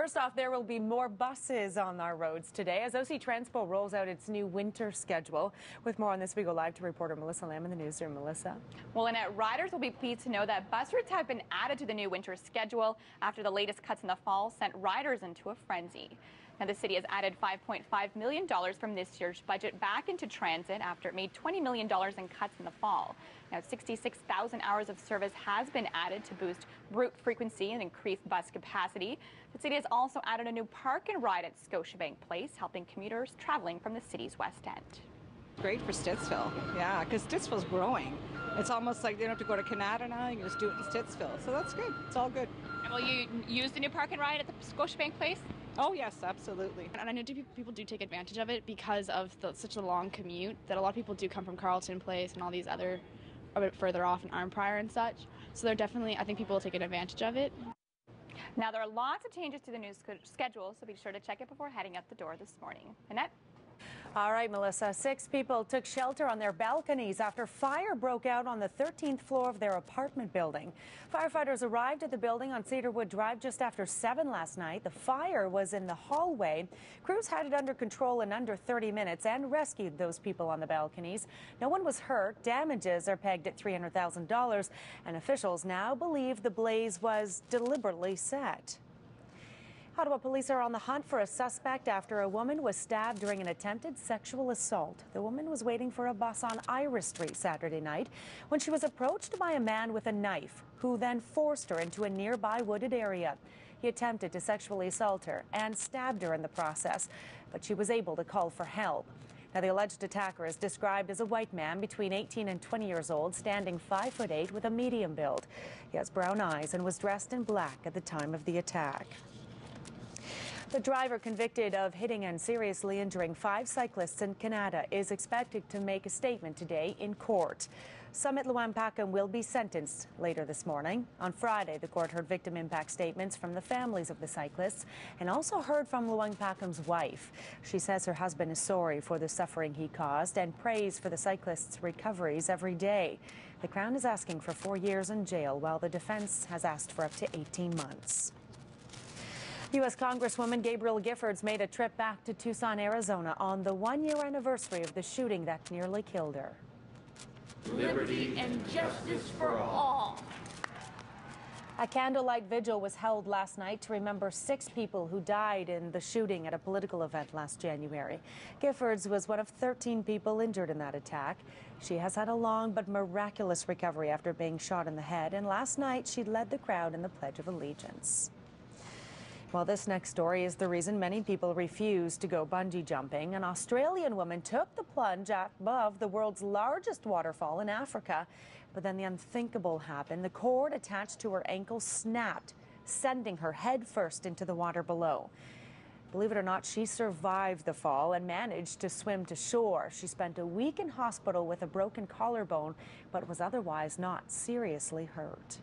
First off, there will be more buses on our roads today as OC Transpo rolls out its new winter schedule. With more on this, we go live to reporter Melissa Lamb in the newsroom. Melissa. Well, Annette, riders will be pleased to know that bus routes have been added to the new winter schedule after the latest cuts in the fall sent riders into a frenzy. Now, the city has added $5.5 million from this year's budget back into transit after it made $20 million in cuts in the fall. Now, 66,000 hours of service has been added to boost route frequency and increase bus capacity. The city has also added a new park and ride at Scotiabank Place, helping commuters traveling from the city's west end. Great for Stittsville, yeah, because Stittsville's growing. It's almost like they don't have to go to Canada now, you can just do it in Stittsville. So that's good, it's all good. And will you use the new park and ride at the Scotiabank Place? Oh yes, absolutely. And I know people do take advantage of it because of such a long commute that a lot of people do come from Carleton Place and all these other a bit further off in Arnprior and such. So they're definitely, I think people will take advantage of it. Now, there are lots of changes to the new schedule, so be sure to check it before heading out the door this morning. Annette? All right, Melissa. 6 people took shelter on their balconies after fire broke out on the 13th floor of their apartment building. Firefighters arrived at the building on Cedarwood Drive just after 7 last night. The fire was in the hallway. Crews had it under control in under 30 minutes and rescued those people on the balconies. No one was hurt. Damages are pegged at $300,000, and officials now believe the blaze was deliberately set. Ottawa police are on the hunt for a suspect after a woman was stabbed during an attempted sexual assault. The woman was waiting for a bus on Iris Street Saturday night when she was approached by a man with a knife, who then forced her into a nearby wooded area. He attempted to sexually assault her and stabbed her in the process, but she was able to call for help. Now, the alleged attacker is described as a white man between 18 and 20 years old, standing 5'8" with a medium build. He has brown eyes and was dressed in black at the time of the attack. The driver convicted of hitting and seriously injuring 5 cyclists in Canada is expected to make a statement today in court. Some at Luampacum will be sentenced later this morning. On Friday, the court heard victim impact statements from the families of the cyclists and also heard from Luampacum's wife. She says her husband is sorry for the suffering he caused and prays for the cyclists' recoveries every day. The Crown is asking for 4 years in jail, while the defense has asked for up to 18 months. U.S. Congresswoman Gabrielle Giffords made a trip back to Tucson, Arizona on the 1-year anniversary of the shooting that nearly killed her. Liberty and justice for all. A candlelight vigil was held last night to remember 6 people who died in the shooting at a political event last January. Giffords was one of 13 people injured in that attack. She has had a long but miraculous recovery after being shot in the head, and last night she led the crowd in the Pledge of Allegiance. Well, this next story is the reason many people refuse to go bungee jumping. An Australian woman took the plunge above the world's largest waterfall in Africa, but then the unthinkable happened. The cord attached to her ankle snapped, sending her head first into the water below. Believe it or not, she survived the fall and managed to swim to shore. She spent a week in hospital with a broken collarbone, but was otherwise not seriously hurt.